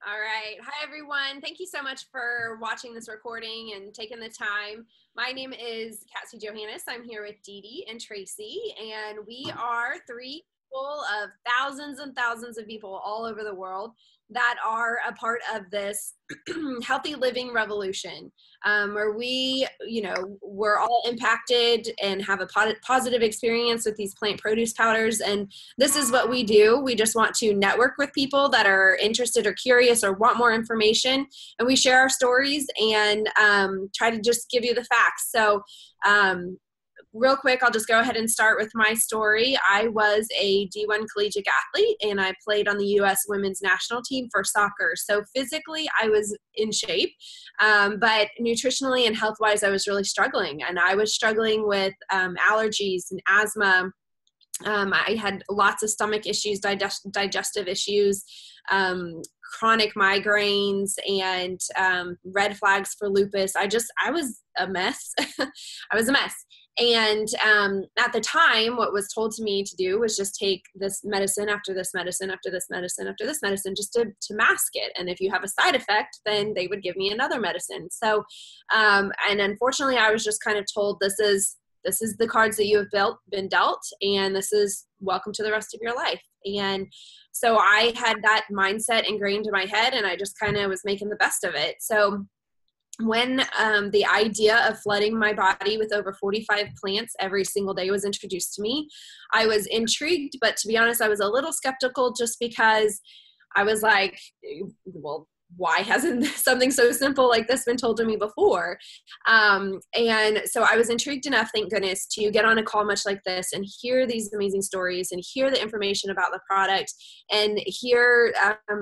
All right. Hi, everyone. Thank you so much for watching this recording and taking the time. My name is Cassie Johannes. I'm here with Dede and Tracy, and we are three people of thousands and thousands of people all over the world that are a part of this healthy living revolution, where we're all impacted and have a positive experience with these plant produce powders. And this is what we do. We just want to network with people that are interested or curious or want more information. And we share our stories and try to just give you the facts. So real quick, I'll just go ahead and start with my story. I was a D1 collegiate athlete, and I played on the U.S. women's national team for soccer. So physically, I was in shape, but nutritionally and health-wise, I was really struggling. And I was struggling with allergies and asthma. I had lots of stomach issues, digestive issues, chronic migraines, and red flags for lupus. I was a mess. I was a mess. And at the time, what was told to me to do was just take this medicine after this medicine after this medicine after this medicine, just to mask it. And if you have a side effect, then they would give me another medicine. So, and unfortunately, I was just kind of told, this is the cards that you have been dealt, and this is welcome to the rest of your life. And so I had that mindset ingrained in my head, and I just kind of was making the best of it. So when the idea of flooding my body with over 45 plants every single day was introduced to me, I was intrigued, but to be honest, I was a little skeptical, just because I was like, well, why hasn't something so simple like this been told to me before? And so I was intrigued enough, thank goodness, to get on a call much like this and hear these amazing stories and hear the information about the product and hear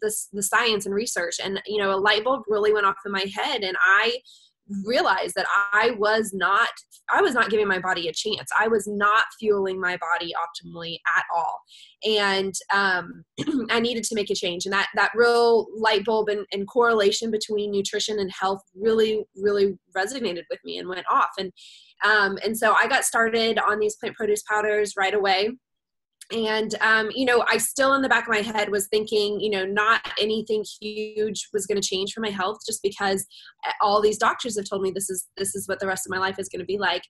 the science and research. And, a light bulb really went off in my head, and I realized that I was not giving my body a chance. I was not fueling my body optimally at all. And I needed to make a change. And that real light bulb and correlation between nutrition and health really, really resonated with me and went off. And so I got started on these plant produce powders right away. And, I still in the back of my head was thinking, not anything huge was going to change for my health, just because all these doctors have told me this is what the rest of my life is going to be like.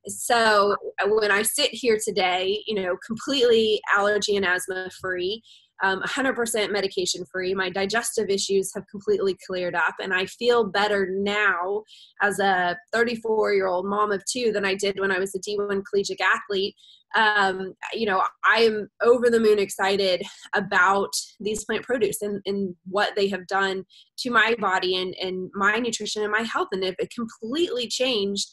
So when I sit here today, completely allergy and asthma free, 100% medication free, my digestive issues have completely cleared up, and I feel better now as a 34-year-old mom of two than I did when I was a D1 collegiate athlete. I'm over the moon excited about these plant produce and what they have done to my body and my nutrition and my health. And it completely changed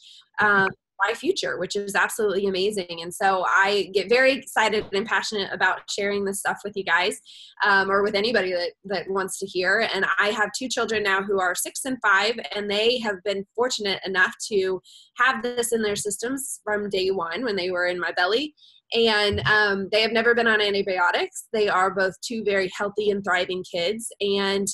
my future, which is absolutely amazing. And so I get very excited and passionate about sharing this stuff with you guys, or with anybody that wants to hear. And I have two children now who are 6 and 5, and they have been fortunate enough to have this in their systems from day one when they were in my belly. And they have never been on antibiotics. They are both two very healthy and thriving kids. And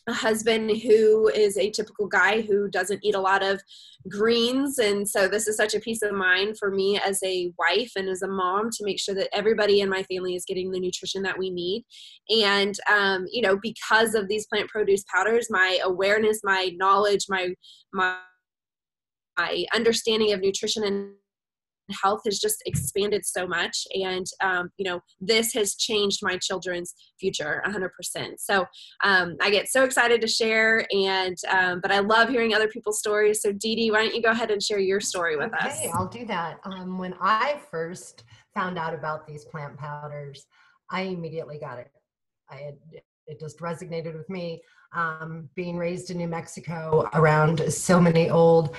a husband who is a typical guy who doesn't eat a lot of greens. And so this is such a peace of mind for me as a wife and as a mom to make sure that everybody in my family is getting the nutrition that we need. And, because of these plant produce powders, my awareness, my knowledge, my understanding of nutrition and health has just expanded so much. And, this has changed my children's future 100%. So I get so excited to share, and but I love hearing other people's stories. So Dede, why don't you go ahead and share your story with us? Okay, I'll do that. When I first found out about these plant powders, I immediately got it. It just resonated with me. Being raised in New Mexico around so many old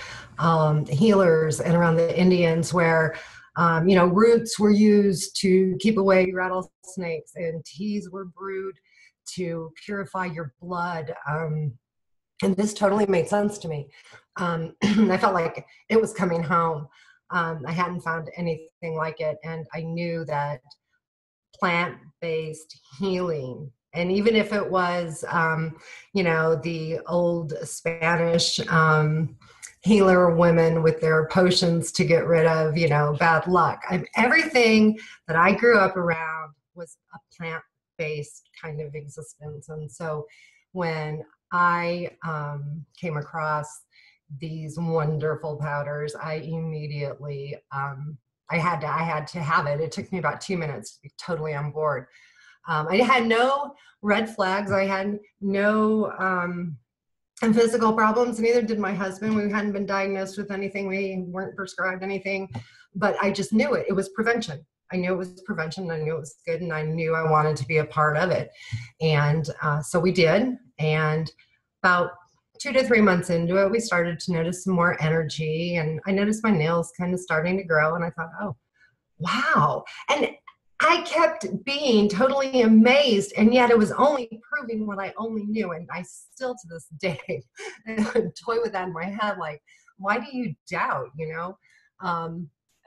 healers and around the Indians where, roots were used to keep away rattlesnakes and teas were brewed to purify your blood. And this totally made sense to me. I felt like it was coming home. I hadn't found anything like it. And I knew that plant-based healing, and even if it was, the old Spanish healer women with their potions to get rid of, bad luck. Everything that I grew up around was a plant plant-based kind of existence. And so when I came across these wonderful powders, I immediately, I had to have it. It took me about 2 minutes to be totally on board. I had no red flags. I had no physical problems. Neither did my husband. We hadn't been diagnosed with anything. We weren't prescribed anything, but I just knew it. It was prevention. I knew it was prevention. I knew it was good, and I knew I wanted to be a part of it. And so we did. And about 2 to 3 months into it, we started to notice some more energy, and I noticed my nails kind of starting to grow. And I thought, oh, wow. And I kept being totally amazed, and yet it was only proving what I only knew. And I still to this day toy with that in my head, like, why do you doubt,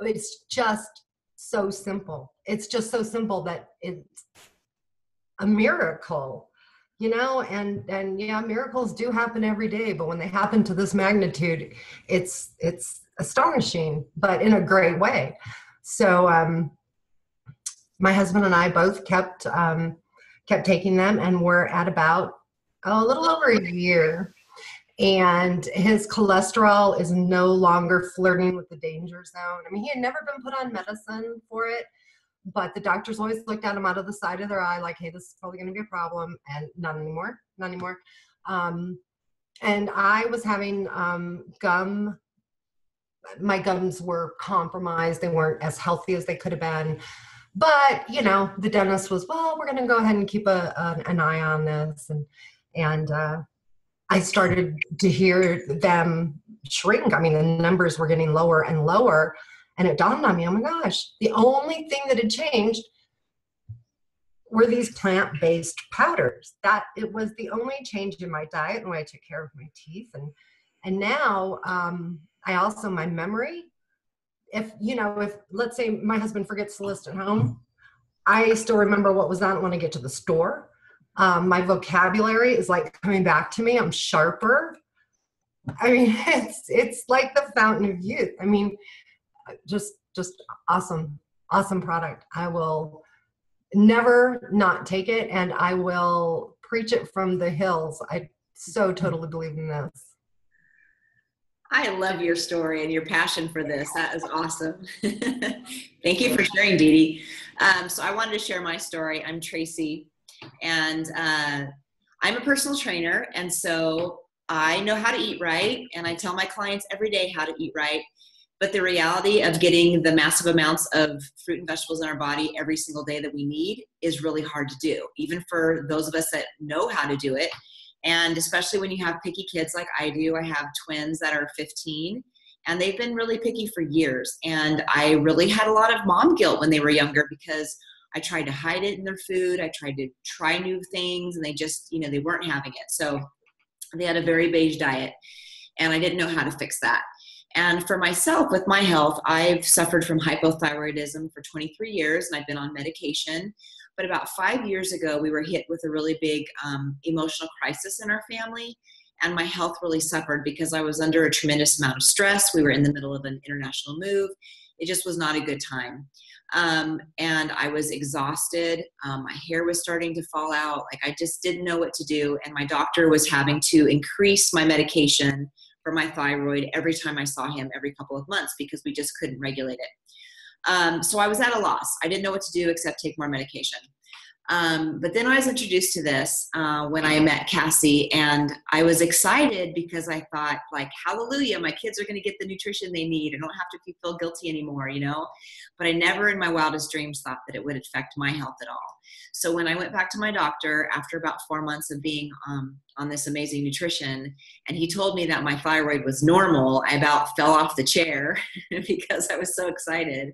It's just so simple. It's just so simple that it's a miracle, and yeah, miracles do happen every day, but when they happen to this magnitude, it's astonishing, but in a great way. So, my husband and I both kept taking them, and we're at about a little over a year. And his cholesterol is no longer flirting with the danger zone. I mean, he had never been put on medicine for it, but the doctors always looked at him out of the side of their eye like, hey, this is probably going to be a problem. And not anymore, not anymore. And I was having gum. My gums were compromised. They weren't as healthy as they could have been. But, the dentist was, well, we're going to go ahead and keep an eye on this. And I started to hear them shrink. I mean, the numbers were getting lower and lower. And it dawned on me, oh my gosh, the only thing that had changed were these plant-based powders. That it was the only change in my diet and the way I took care of my teeth. And now I also, my memory, if let's say my husband forgets the list at home, I still remember what was on it when I get to the store. My vocabulary is like coming back to me. I'm sharper. I mean, it's like the fountain of youth. I mean, just awesome product. I will never not take it, and I will preach it from the hills. I so totally believe in this. I love your story and your passion for this. That is awesome. Thank you for sharing, Dede. So I wanted to share my story. I'm Tracy, and I'm a personal trainer. And so I know how to eat right. And I tell my clients every day how to eat right. But the reality of getting the massive amounts of fruit and vegetables in our body every single day that we need is really hard to do, even for those of us that know how to do it. And especially when you have picky kids like I do. I have twins that are 15, and they've been really picky for years. And I really had a lot of mom guilt when they were younger, because I tried to hide it in their food. I tried to try new things, and they just, they weren't having it. So they had a very beige diet, and I didn't know how to fix that. And for myself, with my health, I've suffered from hypothyroidism for 23 years, and I've been on medication. But about 5 years ago, we were hit with a really big emotional crisis in our family, and my health really suffered because I was under a tremendous amount of stress. We were in the middle of an international move. It just was not a good time. And I was exhausted. My hair was starting to fall out. Like, I just didn't know what to do. And my doctor was having to increase my medication for my thyroid every time I saw him every couple of months, because we just couldn't regulate it. So I was at a loss. I didn't know what to do except take more medication. But then I was introduced to this when I met Cassie, and I was excited because I thought, like, hallelujah, my kids are going to get the nutrition they need. I don't have to feel guilty anymore, But I never in my wildest dreams thought that it would affect my health at all. So when I went back to my doctor after about 4 months of being on this amazing nutrition, and he told me that my thyroid was normal, I about fell off the chair because I was so excited.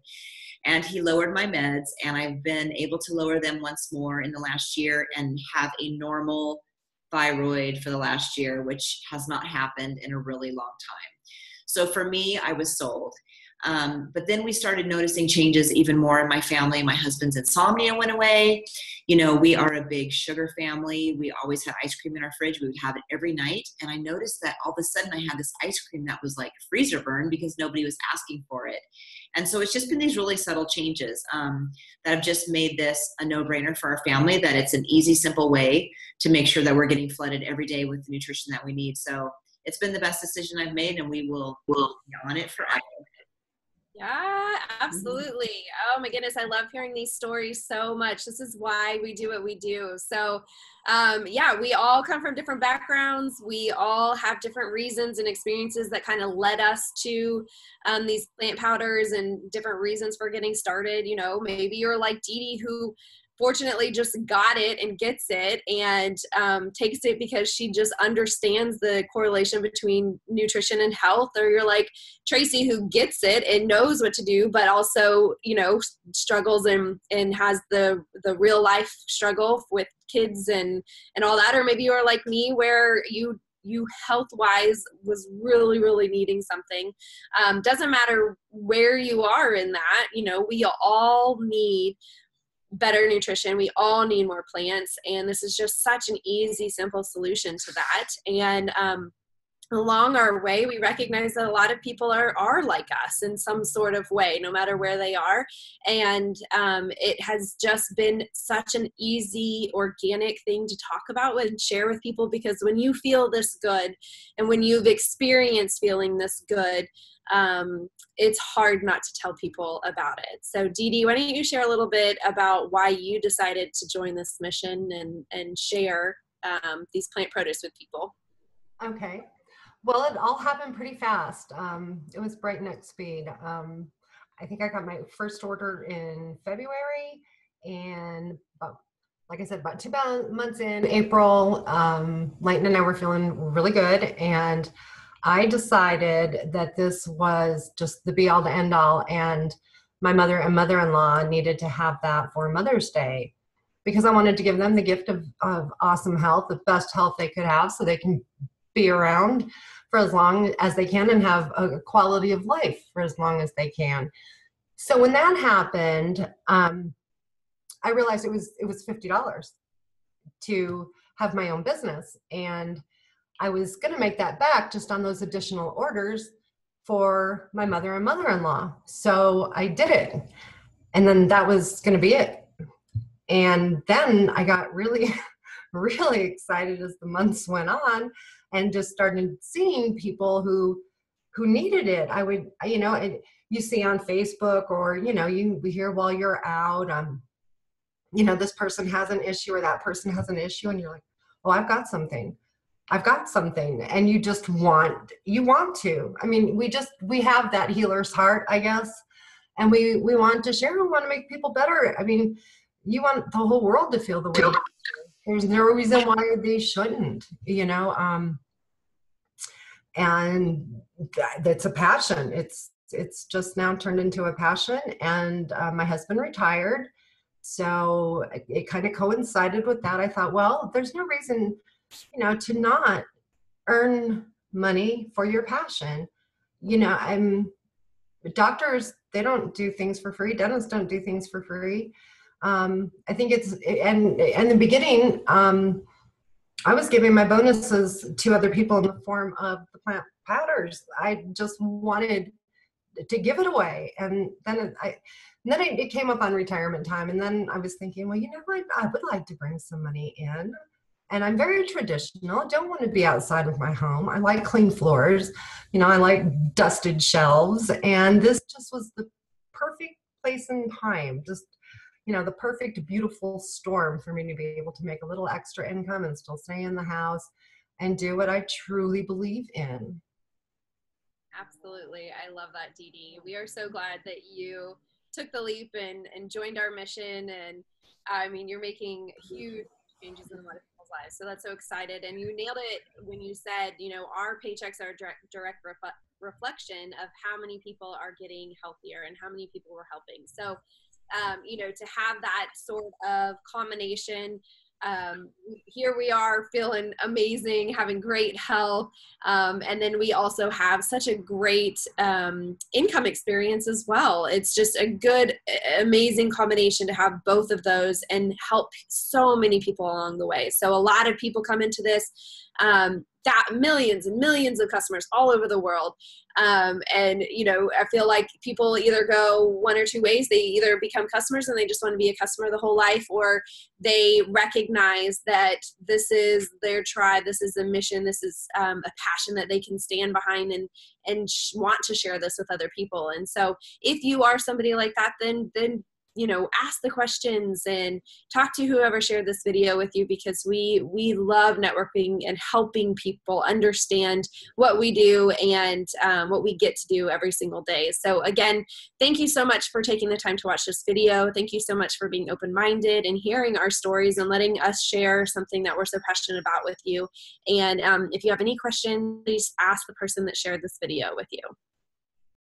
And he lowered my meds, and I've been able to lower them once more in the last year and have a normal thyroid for the last year, which has not happened in a really long time. So for me, I was sold. But then we started noticing changes even more in my family. My husband's insomnia went away. You know, we are a big sugar family. We always had ice cream in our fridge. We would have it every night. And I noticed that all of a sudden I had this ice cream that was like freezer burn because nobody was asking for it. And so it's just been these really subtle changes that have just made this a no-brainer for our family, that it's an easy, simple way to make sure that we're getting flooded every day with the nutrition that we need. So it's been the best decision I've made, and we will be on it forever. Yeah, absolutely. Oh my goodness, I love hearing these stories so much. This is why we do what we do. So yeah, we all come from different backgrounds. We all have different reasons and experiences that kind of led us to these plant powders and different reasons for getting started. You know, maybe you're like Dede, who fortunately just got it and gets it and takes it because she just understands the correlation between nutrition and health. Or you're like Tracy, who gets it and knows what to do, but also, you know, struggles and has the real life struggle with kids and all that. Or maybe you're like me, where you health-wise was really needing something. Doesn't matter where you are in that, you know, we all need better nutrition. We all need more plants. And this is just such an easy, simple solution to that. And along our way, we recognize that a lot of people are like us in some sort of way, no matter where they are. And it has just been such an easy, organic thing to talk about and share with people, because when you feel this good and when you've experienced feeling this good, it's hard not to tell people about it. So Dede, why don't you share a little bit about why you decided to join this mission and share these plant produce with people? Okay. Well, it all happened pretty fast. It was breakneck speed. I think I got my first order in February, and like I said, about 2 months in April, Leighton and I were feeling really good, and I decided that this was just the be all to end all, and my mother and mother-in-law needed to have that for Mother's Day, because I wanted to give them the gift of awesome health, the best health they could have, so they can be around for as long as they can and have a quality of life for as long as they can. So when that happened, I realized it was $50 to have my own business, and I was going to make that back just on those additional orders for my mother and mother-in-law. So I did it, and then that was going to be it. And then I got really excited as the months went on, and just started seeing people who needed it. I would, you know, you see on Facebook, or, you know, we hear while you're out, you know, this person has an issue or that person has an issue, and you're like, oh, I've got something, and you just want to. I mean, we have that healer's heart, I guess, and we want to share. We want to make people better. I mean, you want the whole world to feel the way. There's no reason why they shouldn't, you know, and that's a passion. It's just now turned into a passion, and my husband retired, so it kind of coincided with that. I thought, well, there's no reason, you know, to not earn money for your passion. You know, doctors, they don't do things for free. Dentists don't do things for free. I think and in the beginning, I was giving my bonuses to other people in the form of the plant powders. I just wanted to give it away. And then it came up on retirement time. And then I was thinking, well, you know what? I would like to bring some money in. And I'm very traditional. I don't want to be outside of my home. I like clean floors. You know, I like dusted shelves. And this just was the perfect place and time. Just, you know, the perfect, beautiful storm for me to be able to make a little extra income and still stay in the house and do what I truly believe in. Absolutely. I love that, Dede. We are so glad that you took the leap and joined our mission. And I mean, you're making huge changes in a lot of people's lives. So that's so excited. And you nailed it when you said, you know, our paychecks are a direct reflection of how many people are getting healthier and how many people we're helping. So, you know, to have that sort of combination here we are feeling amazing, having great health. And then we also have such a great income experience as well. It's just a good, amazing combination to have both of those and help so many people along the way. So a lot of people come into this, that millions and millions of customers all over the world. And, you know, I feel like people either go one or two ways. They either become customers and they just want to be a customer the whole life, or they recognize that this is their tribe, this is a mission, this is a passion that they can stand behind and want to share this with other people. And so if you are somebody like that, then you know, ask the questions and talk to whoever shared this video with you, because we love networking and helping people understand what we do and what we get to do every single day. So again, thank you so much for taking the time to watch this video. Thank you so much for being open-minded and hearing our stories and letting us share something that we're so passionate about with you. And if you have any questions, please ask the person that shared this video with you.